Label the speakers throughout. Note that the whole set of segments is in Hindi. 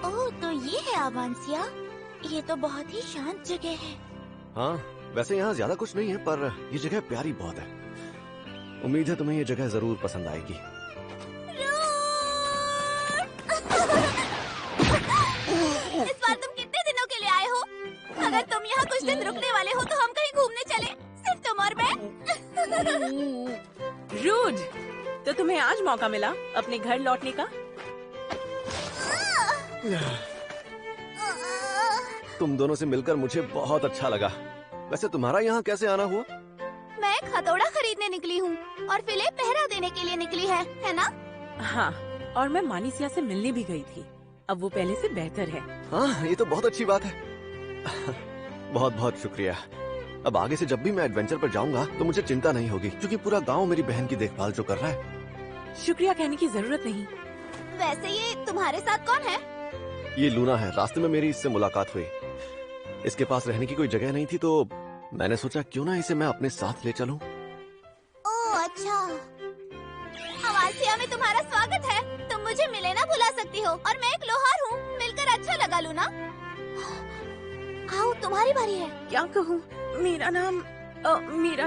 Speaker 1: ओह, तो ये है आवांसिया। ये तो बहुत ही शांत जगह है।
Speaker 2: हाँ, वैसे यहाँ ज्यादा कुछ नहीं है, पर ये जगह प्यारी बहुत है। उम्मीद है तुम्हें ये जगह जरूर पसंद आएगी।
Speaker 1: इस बार तुम कितने दिनों के लिए आए हो? अगर तुम यहाँ कुछ दिन रुकने वाले हो तो हम कहीं घूमने चले, सिर्फ तुम और मैं।
Speaker 3: रूड, तो तुम्हें आज मौका मिला अपने घर लौटने का।
Speaker 2: तुम दोनों से मिलकर मुझे बहुत अच्छा लगा। वैसे तुम्हारा यहाँ कैसे आना हुआ?
Speaker 1: मैं एक हथौड़ा खरीदने निकली हूँ और फिले पहरा देने के लिए निकली है ना?
Speaker 3: हाँ, और मैं मानिसिया से मिलने भी गई थी। अब वो पहले से बेहतर है।
Speaker 2: हाँ, ये तो बहुत अच्छी बात है। बहुत बहुत शुक्रिया। अब आगे से जब भी मैं एडवेंचर पर जाऊंगा तो मुझे चिंता नहीं होगी, क्योंकि पूरा गांव मेरी बहन की देखभाल जो कर रहा है।
Speaker 3: शुक्रिया कहने की जरूरत नहीं।
Speaker 1: वैसे ये तुम्हारे साथ कौन है?
Speaker 2: ये लूना है। रास्ते में मेरी इससे मुलाकात हुई। इसके पास रहने की कोई जगह नहीं थी, तो मैंने सोचा क्यों ना इसे मैं अपने साथ ले चलूं।
Speaker 1: ओह अच्छा। आवांसिया में तुम्हारा स्वागत है। तुम मुझे मिले ना भुला सकती हो, और मैं एक लोहार हूँ। मिलकर अच्छा लगा लूना। आओ, तुम्हारी बारी है।
Speaker 3: क्या कहूँ, मेरा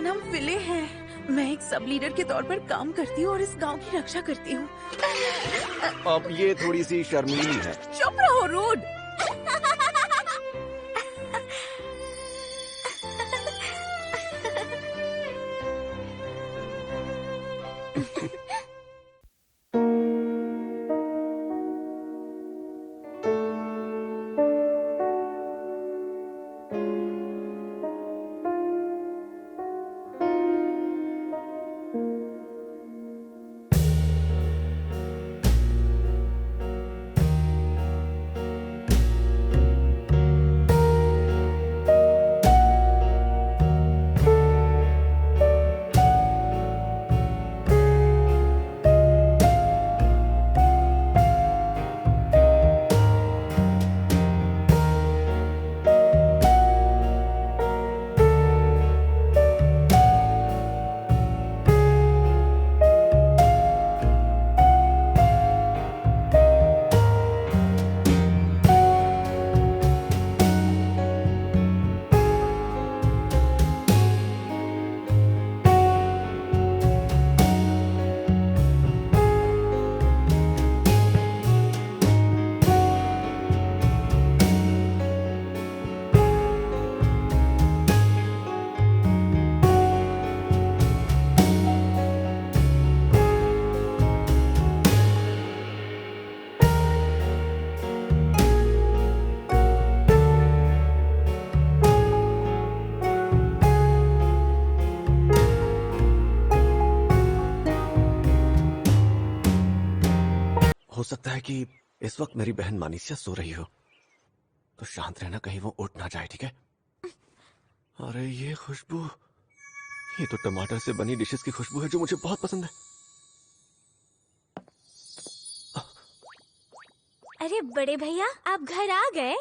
Speaker 3: नाम फिले है। मैं एक सब लीडर के तौर पर काम करती हूँ और इस गांव की रक्षा करती हूँ।
Speaker 2: अब ये थोड़ी सी शर्मीली है।
Speaker 3: चुप रहो रूड।
Speaker 2: हो सकता है कि इस वक्त मेरी बहन मानिसिया सो रही हो, तो शांत रहना, कहीं वो उठ ना जाए। ठीक है? अरे ये खुशबू, ये तो टमाटर से बनी डिशेस की खुशबू है जो मुझे बहुत पसंद है।
Speaker 1: अरे बड़े भैया, आप घर आ गए?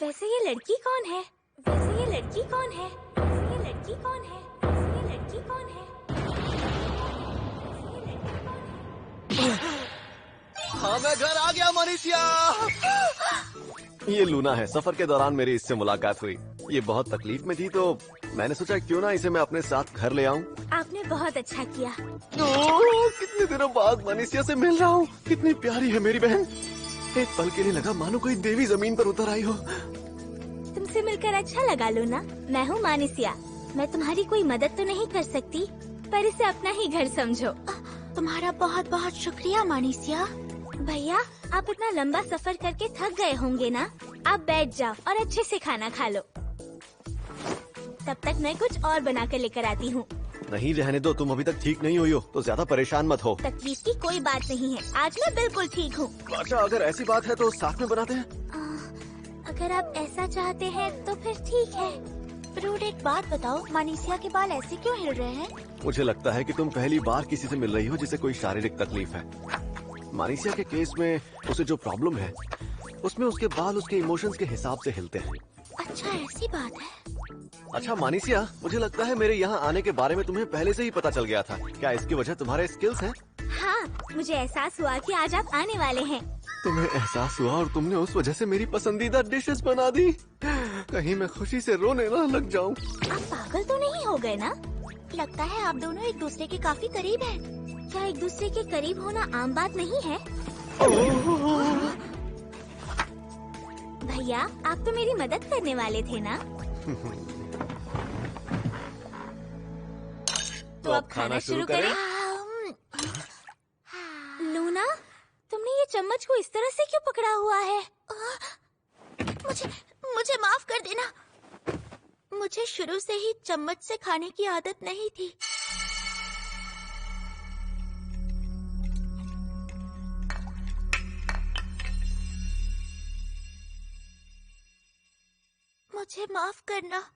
Speaker 1: वैसे ये लड़की कौन है? वैसे ये लड़की कौन है? वैसे ये लड़की कौन है? वैसे ये लड़की कौन है?
Speaker 2: हाँ, मैं घर आ गया मानिसिया। ये लूना है। सफर के दौरान मेरी इससे मुलाकात हुई। ये बहुत तकलीफ में थी, तो मैंने सोचा क्यों ना इसे मैं अपने साथ घर ले आऊं।
Speaker 1: आपने बहुत अच्छा किया।
Speaker 2: कितने दिनों बाद मानिसिया से मिल रहा हूँ। कितनी प्यारी है मेरी बहन। एक पल के लिए लगा मानो कोई देवी जमीन पर उतर आई हो।
Speaker 1: तुमसे मिलकर अच्छा लगा लूना। मैं हूँ मानिसिया। मैं तुम्हारी कोई मदद तो नहीं कर सकती, पर इसे अपना ही घर समझो। तुम्हारा बहुत बहुत शुक्रिया मानिसिया। भैया, आप इतना लंबा सफर करके थक गए होंगे ना? आप बैठ जाओ और अच्छे से खाना खा लो। तब तक मैं कुछ और बना कर लेकर आती हूँ।
Speaker 2: नहीं, रहने दो। तुम अभी तक ठीक नहीं हुई हो, तो ज्यादा परेशान मत हो।
Speaker 1: तकलीफ की कोई बात नहीं है। आज मैं बिल्कुल ठीक हूँ।
Speaker 2: अच्छा, अगर ऐसी बात है तो साथ में बनाते हैं।
Speaker 1: अगर आप ऐसा चाहते हैं तो फिर ठीक है। रूड, एक बात बताओ, मानिसिया के बाल ऐसे क्यों हिल रहे हैं?
Speaker 2: मुझे लगता है कि तुम पहली बार किसी से मिल रही हो जिसे कोई शारीरिक तकलीफ है। मानिसिया के केस में उसे जो प्रॉब्लम है, उसमें उसके बाल उसके इमोशंस के हिसाब से हिलते हैं।
Speaker 1: अच्छा, ऐसी बात है।
Speaker 2: अच्छा मानिसिया, मुझे लगता है मेरे यहाँ आने के बारे में तुम्हें पहले से ही पता चल गया था। क्या इसकी वजह तुम्हारे स्किल्स हैं?
Speaker 1: हाँ, मुझे एहसास हुआ कि आज आप आने वाले हैं।
Speaker 2: तुम्हें एहसास हुआ और तुमने उस वजह से मेरी पसंदीदा डिशेस बना दी। कहीं मैं खुशी से रोने ना लग जाऊं।
Speaker 1: आप पागल तो नहीं हो गए ना? लगता है आप दोनों एक दूसरे के काफी करीब हैं। क्या एक दूसरे के करीब होना आम बात नहीं है? भैया, आप तो मेरी मदद करने वाले थे ना? तो अब खाना शुरू करें? लूना, तुमने ये चम्मच को इस तरह से क्यों पकड़ा हुआ है? मुझे माफ कर देना। मुझे शुरू से ही चम्मच से खाने की आदत नहीं थी। मुझे माफ करना।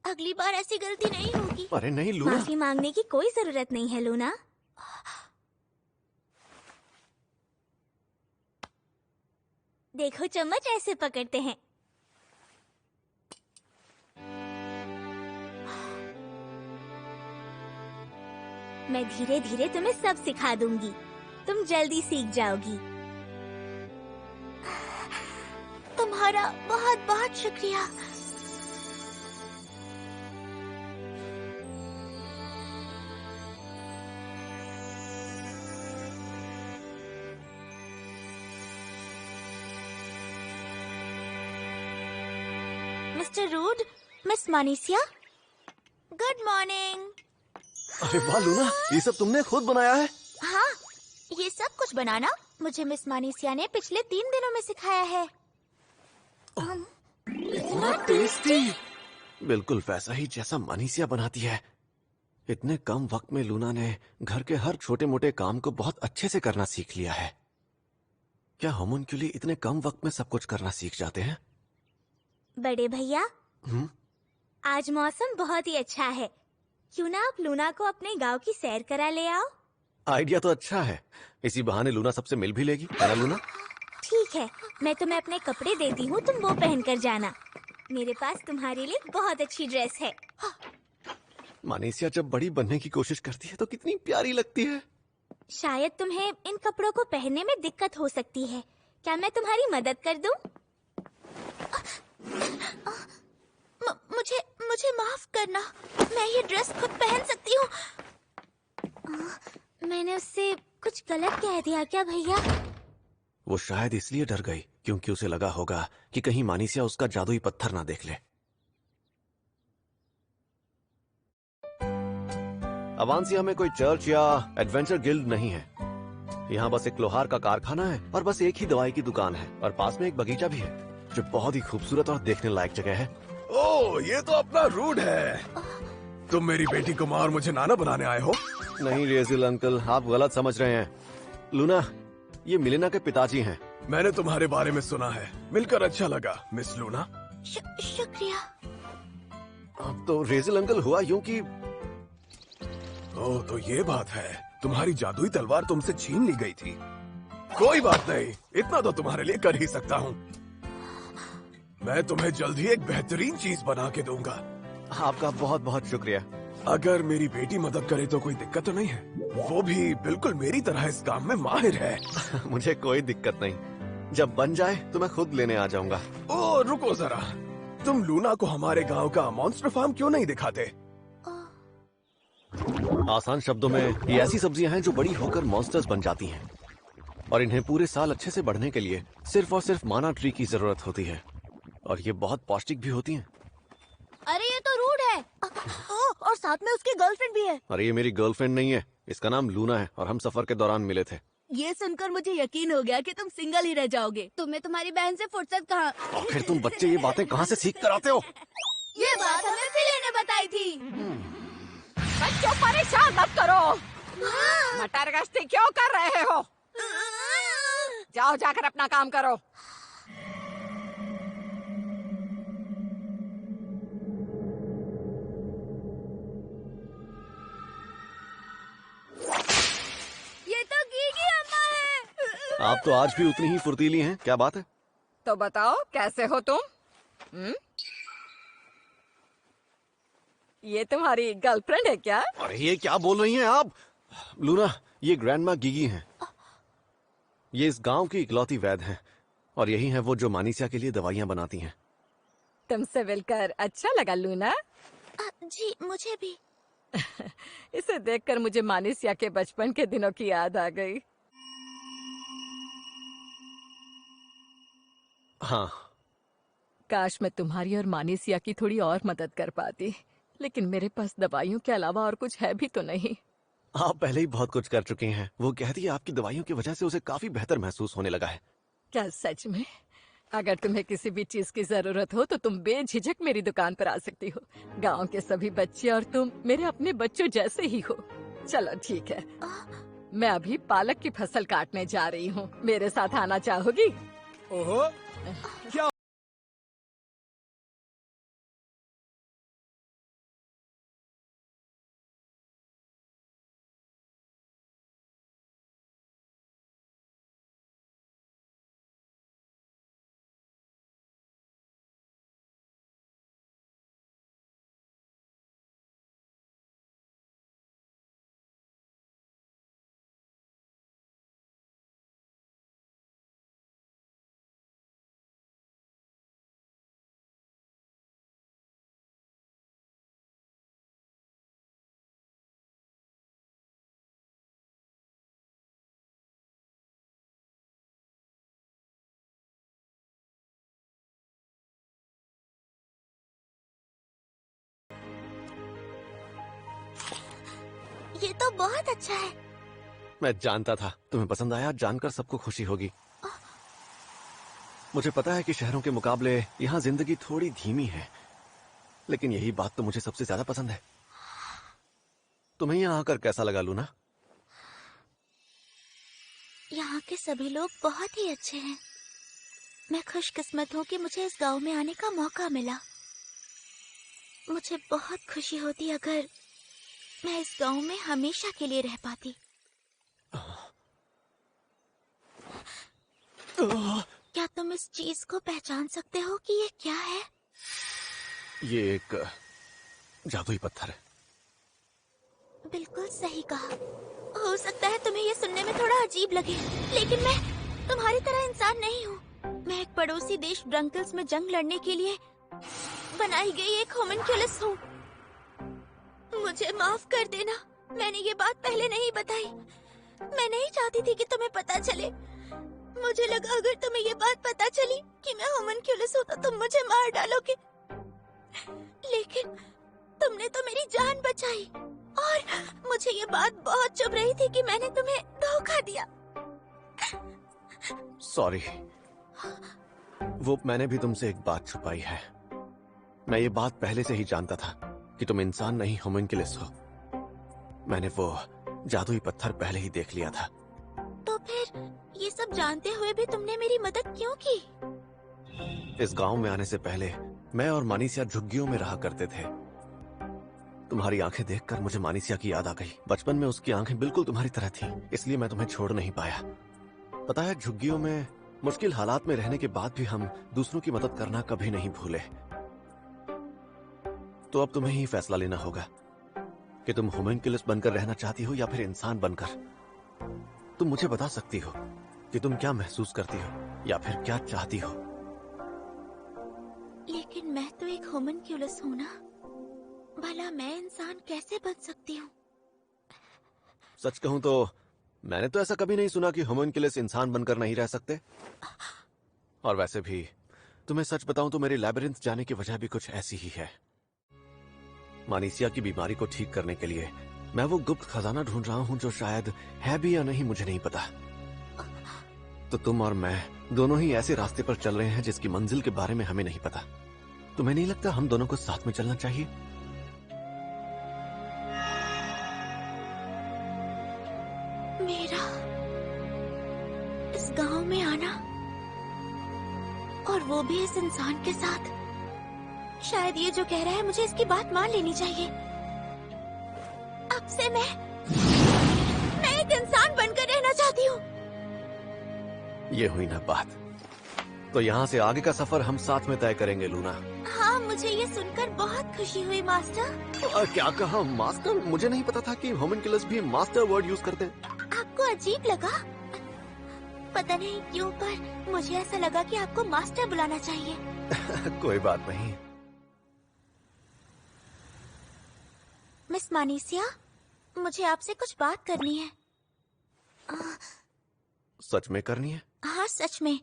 Speaker 1: अगली बार ऐसी गलती नहीं होगी।
Speaker 2: अरे नहीं लूना।
Speaker 1: माफी मांगने की कोई जरूरत नहीं है लूना। देखो चम्मच ऐसे पकड़ते हैं। मैं धीरे धीरे तुम्हें सब सिखा दूंगी। तुम जल्दी सीख जाओगी। तुम्हारा बहुत बहुत शुक्रिया। मिस्टर रूड, मिस मानिसिया, गुड मॉर्निंग।
Speaker 2: अरे वाह लूना, ये सब तुमने खुद बनाया है?
Speaker 1: हाँ, ये सब कुछ बनाना मुझे मिस मानिसिया ने पिछले 3 दिनों में सिखाया है।
Speaker 2: इतना टेस्टी, बिल्कुल वैसा ही जैसा मानिसिया बनाती है। इतने कम वक्त में लूना ने घर के हर छोटे मोटे काम को बहुत अच्छे से करना सीख लिया है। क्या होमुन्क्यूली इतने कम वक्त में सब कुछ करना सीख जाते हैं?
Speaker 1: बड़े भैया, आज मौसम बहुत ही अच्छा है। क्यों ना आप लूना को अपने गांव की सैर करा ले आओ?
Speaker 2: आइडिया तो अच्छा है। इसी बहाने लूना सबसे मिल भी लेगी, है ना लूना?
Speaker 1: ठीक है, मैं तुम्हें अपने कपड़े देती हूँ, तुम वो पहन कर जाना। मेरे पास तुम्हारे लिए बहुत अच्छी ड्रेस है।
Speaker 2: मानिसिया जब बड़ी बनने की कोशिश करती है तो कितनी प्यारी लगती है।
Speaker 1: शायद तुम्हें इन कपड़ों को पहनने में दिक्कत हो सकती है। क्या मैं तुम्हारी मदद कर दूं? मुझे माफ करना। मैं ये ड्रेस खुद पहन सकती हूँ। मैंने उससे कुछ गलत कह दिया क्या भैया?
Speaker 2: वो शायद इसलिए डर गई क्योंकि उसे लगा होगा कि कहीं मानिसिया उसका जादुई पत्थर ना देख ले। अवांसिया में कोई चर्च या एडवेंचर गिल्ड नहीं है। यहाँ बस एक लोहार का कारखाना है और बस एक ही दवाई की दुकान है और पास में एक बगीचा भी है जो बहुत ही खूबसूरत और देखने लायक जगह है।
Speaker 4: ओह, ये तो अपना रूड है। तुम मेरी बेटी को माँ और मुझे नाना बनाने आए हो?
Speaker 2: नहीं रेजिल अंकल, आप गलत समझ रहे हैं। लूना, ये मिलेना के पिताजी हैं।
Speaker 4: मैंने तुम्हारे बारे में सुना है। मिलकर अच्छा लगा मिस लूना।
Speaker 1: शुक्रिया।
Speaker 2: अब तो रेजिल अंकल हुआ यूं कि
Speaker 4: ओह, तो ये बात है। तुम्हारी जादुई तलवार तुमसे छीन ली गई थी। कोई बात नहीं, इतना तो तुम्हारे लिए कर ही सकता हूँ। मैं तुम्हें जल्द ही एक बेहतरीन चीज बना के दूंगा।
Speaker 2: आपका बहुत बहुत शुक्रिया।
Speaker 4: अगर मेरी बेटी मदद करे तो कोई दिक्कत तो नहीं है? वो भी बिल्कुल मेरी तरह इस काम में माहिर है।
Speaker 2: मुझे कोई दिक्कत नहीं। जब बन जाए तो मैं खुद लेने आ जाऊंगा।
Speaker 4: ओह, रुको जरा। तुम लूना को हमारे गांव का मॉन्स्टर फार्म क्यों नहीं दिखाते?
Speaker 2: आसान शब्दों में, ये ऐसी सब्जियां हैं जो बड़ी होकर मॉन्स्टर्स बन जाती हैं और इन्हें पूरे साल अच्छे से बढ़ने के लिए सिर्फ और सिर्फ माना ट्री की जरूरत होती है और ये बहुत पौष्टिक भी होती हैं।
Speaker 1: अरे ये तो रूड है। और साथ में उसकी गर्लफ्रेंड भी है।
Speaker 2: अरे ये मेरी गर्लफ्रेंड नहीं है, इसका नाम लूना है और हम सफर के दौरान मिले थे।
Speaker 5: ये सुनकर मुझे यकीन हो गया कि तुम सिंगल ही रह जाओगे। तुम्हें तुम्हारी बहन से फुर्सत कहाँ?
Speaker 2: आखिर तुम बच्चे ये बातें कहाँ से सीख कर आते हो?
Speaker 5: ये बात हमें फिले ने बताई थी।
Speaker 3: बच्चों परेशान मत करो। मटर गश्ती क्यों कर रहे हो? जाओ जाकर अपना काम करो।
Speaker 5: ये तो गीगी अम्मा है।
Speaker 2: आप तो आज भी उतनी ही फुर्तीली हैं, क्या बात है?
Speaker 3: तो बताओ कैसे हो तुम? ये तुम्हारी गर्लफ्रेंड है क्या?
Speaker 2: अरे ये क्या बोल रही हैं आप? लूना, ये ग्रैंडमा गिगी हैं। ये इस गांव की इकलौती वैद्य हैं और यही हैं वो जो मानीसिया के लिए दवाइयां बनाती हैं।
Speaker 3: तुमसे मिलकर अच्छा लगा लूना।
Speaker 1: जी मुझे भी।
Speaker 3: इसे देखकर मुझे मानीसिया के बचपन के दिनों की याद आ गई।
Speaker 2: हाँ,
Speaker 3: काश मैं तुम्हारी और मानीसिया की थोड़ी और मदद कर पाती, लेकिन मेरे पास दवाइयों के अलावा और कुछ है भी तो नहीं।
Speaker 2: आप पहले ही बहुत कुछ कर चुके हैं। वो कहती है आपकी दवाइयों की वजह से उसे काफी बेहतर महसूस होने लगा है।
Speaker 3: क्या सच में? अगर तुम्हें किसी भी चीज की जरूरत हो तो तुम बेझिझक मेरी दुकान पर आ सकती हो। गांव के सभी बच्चे और तुम मेरे अपने बच्चों जैसे ही हो। चलो ठीक है, मैं अभी पालक की फसल काटने जा रही हूँ। मेरे साथ आना चाहोगी?
Speaker 4: ओहो, क्या?
Speaker 1: ये तो बहुत अच्छा है।
Speaker 2: मैं जानता था तुम्हें पसंद आया। जानकर सबको खुशी होगी। मुझे पता है कि शहरों के मुकाबले यहाँ जिंदगी थोड़ी धीमी है, लेकिन यही बात तो मुझे सबसे ज्यादा पसंद है। तुम्हें यहाँ आकर कैसा लगा लूना?
Speaker 1: यहाँ के सभी लोग बहुत ही अच्छे हैं। मैं खुशकिस्मत हूँ कि मुझे इस गांव में आने का मौका मिला। मुझे बहुत खुशी होती अगर मैं इस गांव में हमेशा के लिए रह पाती। क्या तुम इस चीज को पहचान सकते हो कि ये क्या है?
Speaker 2: ये एक जादुई पत्थर है।
Speaker 1: बिल्कुल सही कहा। हो सकता है तुम्हें ये सुनने में थोड़ा अजीब लगे, लेकिन मैं तुम्हारी तरह इंसान नहीं हूँ। मैं एक पड़ोसी देश ब्रंकल्स में जंग लड़ने के लिए बनाई गई एक होमनक्यूलस हूँ। मुझे माफ कर देना, मैंने ये बात पहले नहीं बताई। मैं नहीं चाहती थी कि तुम्हें पता चले। मुझे लगा अगर तुम्हें ये बात पता चली कि मैं होमनक्यूलस हूँ तो तुम मुझे मार डालोगे, लेकिन तुमने तो मेरी जान बचाई और मुझे ये बात बहुत चुभ रही थी कि मैंने तुम्हें धोखा दिया।
Speaker 2: सॉरी, वो मैंने भी तुमसे एक बात छुपाई है। मैं ये बात पहले से ही जानता था कि तुम इंसान नहीं होमनक्यूलस हो। मैंने वो जादुई पत्थर पहले ही देख लिया था।
Speaker 1: तो फिर ये सब जानते हुए भी तुमने मेरी मदद क्यों की?
Speaker 2: इस गांव में आने से पहले मैं और मानीसिया झुग्गियों में रहा करते थे। तुम्हारी आंखें देखकर मुझे मानीसिया की याद आ गई। बचपन में उसकी आंखें बिल्कुल तुम्हारी तरह थीं, इसलिए मैं तुम्हें छोड़ नहीं पाया। पता है, झुग्गियों में मुश्किल हालात में रहने के बाद भी हम दूसरों की मदद करना कभी नहीं भूले। तो अब तुम्हें ही फैसला लेना होगा कि तुम होमनक्यूलस बनकर रहना चाहती हो या फिर इंसान बनकर। तुम मुझे बता सकती हो कि तुम क्या महसूस करती हो या फिर क्या चाहती हो।
Speaker 1: लेकिन मैं तो एक होमनक्यूलस हूँ ना, भला मैं इंसान कैसे बन सकती हूँ?
Speaker 2: सच कहूं तो मैंने तो ऐसा कभी नहीं सुना कि होमनक्यूलस इंसान बनकर नहीं रह सकते। और वैसे भी तुम्हें सच बताऊं तो मेरे लैबिरिंथ जाने की वजह भी कुछ ऐसी ही है। मानीसिया की बीमारी को ठीक करने के लिए मैं वो गुप्त खजाना ढूंढ रहा हूं जो शायद है भी या नहीं मुझे नहीं पता। तो तुम और मैं दोनों ही ऐसे रास्ते पर चल रहे हैं जिसकी मंजिल के बारे में हमें नहीं पता। तुम्हें नहीं लगता हम दोनों को साथ में चलना चाहिए?
Speaker 1: मेरा इस गांव में आना, और वो भी इस इंसान के साथ, शायद ये जो कह रहा है मुझे इसकी बात मान लेनी चाहिए। अब से मैं एक इंसान बनकर रहना चाहती हूँ।
Speaker 2: ये हुई ना बात। तो यहाँ से आगे का सफर हम साथ में तय करेंगे लूना।
Speaker 1: हाँ, मुझे ये सुनकर बहुत खुशी हुई मास्टर।
Speaker 2: क्या कहा मास्टर? मुझे नहीं पता था कि होमिनकुलस भी मास्टर वर्ड यूज करते हैं।
Speaker 1: आपको अजीब लगा? पता नहीं क्यों, पर मुझे ऐसा लगा कि आपको मास्टर बुलाना चाहिए।
Speaker 2: कोई बात नहीं।
Speaker 1: मिस मानीसिया, मुझे आपसे कुछ बात करनी है।
Speaker 2: सच में करनी है?
Speaker 1: हाँ, सच में।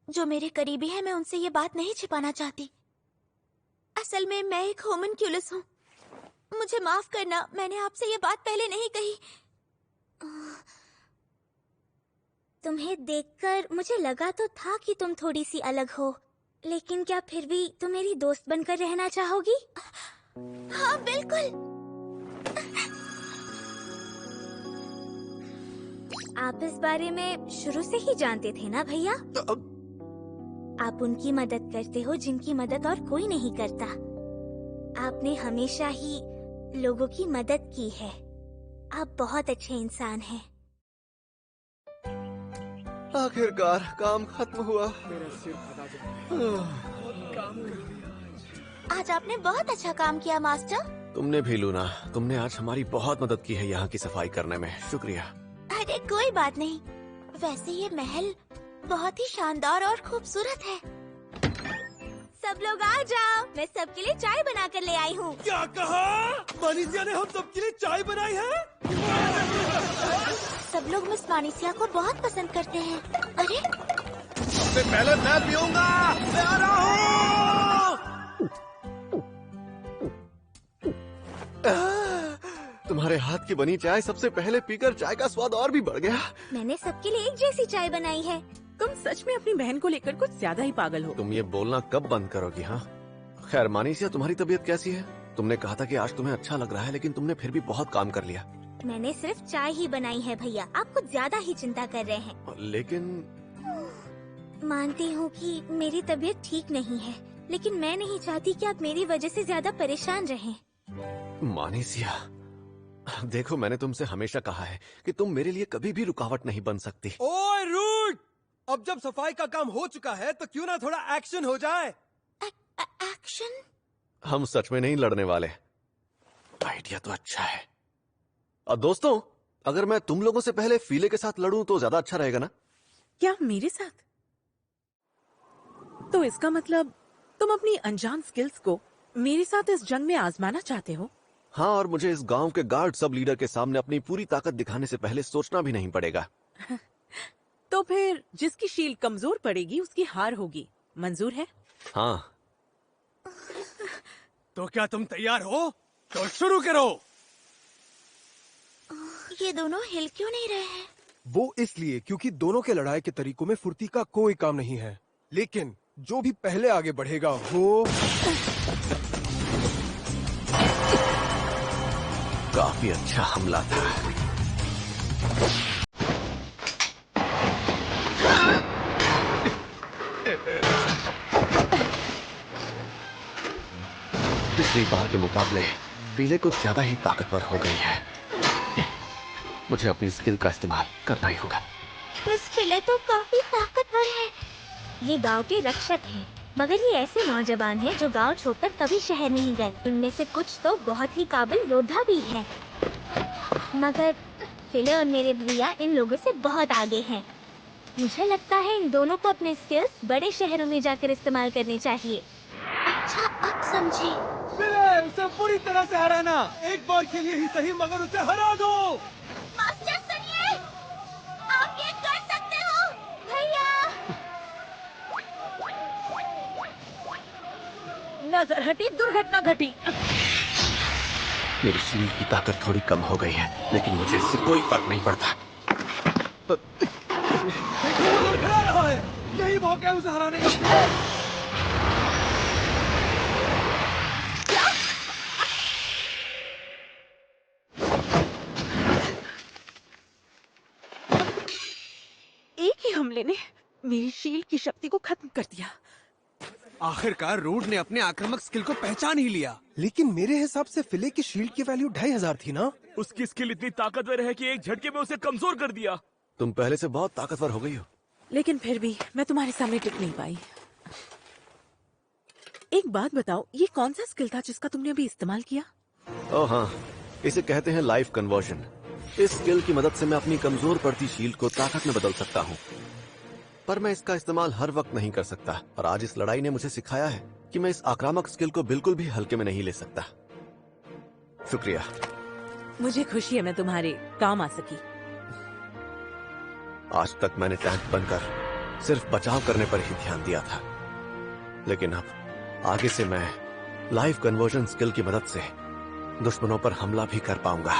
Speaker 1: जो मेरे करीबी हैं, मैं उनसे ये बात नहीं छिपाना चाहती। असल में मैं एक होमिनक्यूलस हूँ। मुझे माफ करना, मैंने आपसे ये बात पहले नहीं कही। तुम्हें देखकर मुझे लगा तो था कि तुम थोड़ी सी अलग हो, लेकिन क्या फिर भी तुम मेरी दोस्त बनकर रहना चाहोगी? हाँ, बिल्कुल। आप इस बारे में शुरू से ही जानते थे ना भैया? आप उनकी मदद करते हो जिनकी मदद और कोई नहीं करता। आपने हमेशा ही लोगों की मदद की है। आप बहुत अच्छे इंसान हैं।
Speaker 2: आखिरकार काम खत्म हुआ।
Speaker 1: आज आपने बहुत अच्छा काम किया मास्टर।
Speaker 2: तुमने भी लूना, तुमने आज हमारी बहुत मदद की है यहाँ की सफाई करने में। शुक्रिया।
Speaker 1: अरे कोई बात नहीं। वैसे ये महल बहुत ही शानदार और खूबसूरत है। सब लोग आ जाओ, मैं सबके लिए चाय बना कर ले आई हूँ।
Speaker 4: क्या कहा? मानीसिया ने हम सबके लिए चाय बनाई है?
Speaker 1: सब लोग मिस मानीसिया को बहुत पसंद करते हैं। अरे
Speaker 4: सबसे पहले मैं पीऊंगा। मैं आ रहा हूँ।
Speaker 2: तुम्हारे हाथ की बनी चाय सबसे पहले पीकर चाय का स्वाद और भी बढ़ गया।
Speaker 1: मैंने सबके लिए एक जैसी चाय बनाई है।
Speaker 6: तुम सच में अपनी बहन को लेकर कुछ ज्यादा ही पागल हो।
Speaker 2: तुम ये बोलना कब बंद करोगी? हाँ, खैर मानीसिया, तुम्हारी तबीयत कैसी है? तुमने कहा था कि आज तुम्हें अच्छा लग रहा है, लेकिन तुमने फिर भी बहुत काम कर लिया।
Speaker 1: मैंने सिर्फ चाय ही बनाई है भैया, आप कुछ ज्यादा ही चिंता कर रहे हैं।
Speaker 2: लेकिन
Speaker 1: मानती हूँ कि मेरी तबीयत ठीक नहीं है, लेकिन मैं नहीं चाहती कि आप मेरी वजह से ज्यादा परेशान रहें।
Speaker 2: मानीसिया, देखो मैंने तुमसे हमेशा कहा है कि तुम मेरे लिए कभी भी रुकावट नहीं बन सकती।
Speaker 7: ओए रूट! अब जब सफाई का काम हो चुका है तो क्यों ना थोड़ा एक्शन हो जाए?
Speaker 1: एक्शन?
Speaker 2: हम सच में नहीं लड़ने वाले। आइडिया तो अच्छा है। दोस्तों, अगर मैं तुम लोगों से पहले फीले के साथ लड़ूं तो ज्यादा अच्छा रहेगा ना?
Speaker 6: क्या मेरे साथ? तो इसका मतलब तुम अपनी अनजान स्किल्स को मेरे साथ इस जंग में आजमाना चाहते हो?
Speaker 2: हाँ, और मुझे इस गांव के गार्ड सब लीडर के सामने अपनी पूरी ताकत दिखाने से पहले सोचना भी नहीं पड़ेगा।
Speaker 6: तो फिर जिसकी शील्ड कमजोर पड़ेगी उसकी हार होगी। मंजूर है?
Speaker 2: हाँ।
Speaker 7: तो क्या तुम तैयार हो? तो शुरू करो।
Speaker 1: ये दोनों हिल क्यों नहीं रहे हैं?
Speaker 7: वो इसलिए क्योंकि दोनों के लड़ाई के तरीकों में फुर्ती का कोई काम नहीं है, लेकिन जो भी पहले आगे बढ़ेगा वो
Speaker 2: काफी अच्छा हमला था। पिछली बार के मुकाबले पीले कुछ ज्यादा ही ताकतवर हो गई है। मुझे अपनी स्किल का इस्तेमाल करना ही होगा।
Speaker 1: इस किले तो काफी ताकतवर है। ये गांव के रक्षक हैं, मगर ये ऐसे नौजवान हैं जो गांव छोड़कर कभी शहर नहीं गए। उनमें से कुछ तो बहुत ही काबिल योद्धा भी हैं, मगर फिले और मेरे भैया इन लोगों से बहुत आगे हैं। मुझे लगता है इन दोनों को अपने स्किल्स बड़े शहरों में जाकर इस्तेमाल करने चाहिए। अच्छा, अब समझे।
Speaker 7: उसे पूरी तरह से हराना। एक बार के लिए ही सही, मगर उसे हरा दो।
Speaker 1: मास्टर सुनिए, आप ये कर सकते हो भैया।
Speaker 6: नजर हटी, दुर्घटना घटी।
Speaker 2: मेरी शरीर की ताकत थोड़ी कम हो गई है, लेकिन मुझे इससे कोई फर्क नहीं पड़ता।
Speaker 7: खड़ा रहा है, यही मौका है उसे हराने का।
Speaker 6: एक ही हमले ने मेरी शील्ड की शक्ति को खत्म कर दिया।
Speaker 7: आखिरकार रूट ने अपने आक्रामक स्किल को पहचान ही लिया, लेकिन मेरे हिसाब से फिले की शील्ड की वैल्यू 2500 थी ना?
Speaker 8: उसकी स्किल इतनी ताकतवर है कि एक झटके में उसे कमजोर कर दिया।
Speaker 2: तुम पहले से बहुत ताकतवर हो गई हो।
Speaker 6: लेकिन फिर भी मैं तुम्हारे सामने टिक नहीं पाई। एक बात बताओ, ये कौन सा स्किल था जिसका तुमने अभी इस्तेमाल किया?
Speaker 2: ओह हाँ, इसे कहते हैं लाइफ कन्वर्जन। इस स्किल की मदद से मैं अपनी कमजोर पड़ती शील्ड को ताकत में बदल सकता हूँ, पर मैं इसका इस्तेमाल हर वक्त नहीं कर सकता। और आज इस लड़ाई ने मुझे सिखाया है कि मैं इस आक्रामक स्किल को बिल्कुल भी हल्के में नहीं ले सकता। शुक्रिया।
Speaker 6: मुझे खुशी है मैं तुम्हारे काम आ सकी।
Speaker 2: आज तक मैंने टैंक बनकर सिर्फ बचाव करने पर ही ध्यान दिया था, लेकिन अब आगे से मैं लाइफ कन्वर्जन स्किल की मदद से दुश्मनों पर हमला भी कर पाऊंगा।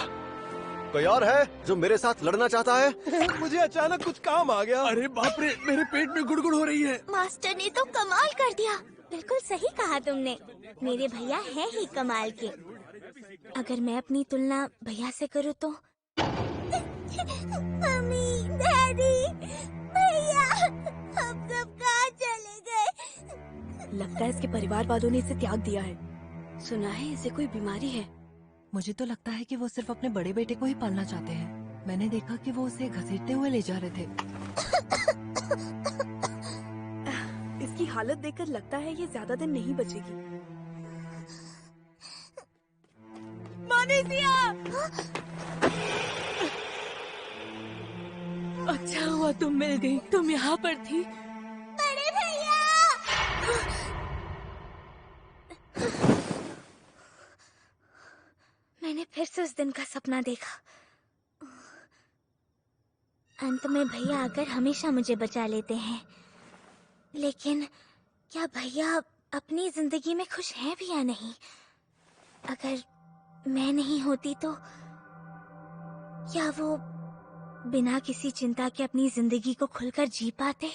Speaker 2: कोई और है जो मेरे साथ लड़ना चाहता है?
Speaker 7: मुझे अचानक कुछ काम आ गया।
Speaker 8: अरे बाप रे, मेरे पेट में गुड़गुड़ हो रही है।
Speaker 1: मास्टर ने तो कमाल कर दिया। बिल्कुल सही कहा तुमने, मेरे भैया हैं ही कमाल के। अगर मैं अपनी तुलना भैया से करूँ तो मम्मी, डैडी, भैया, हम सब कहाँ चले गए?
Speaker 5: लगता है इसके परिवार वालों ने इसे त्याग दिया है। सुना है इसे कोई बीमारी है।
Speaker 9: मुझे तो लगता है कि वो सिर्फ अपने बड़े बेटे को ही पालना चाहते हैं। मैंने देखा कि वो उसे घसीटते हुए ले जा रहे थे।
Speaker 5: इसकी हालत देखकर लगता है ये ज्यादा दिन नहीं बचेगी। मानेसिया! अच्छा हुआ तुम मिल गई। तुम यहाँ पर थी।
Speaker 1: बड़े भैया! मैंने फिर से उस दिन का सपना देखा। अंत में भैया आकर हमेशा मुझे बचा लेते हैं, लेकिन क्या भैया अपनी जिंदगी में खुश हैं भी या नहीं? अगर मैं नहीं होती तो क्या वो बिना किसी चिंता के अपनी जिंदगी को खुलकर जी पाते?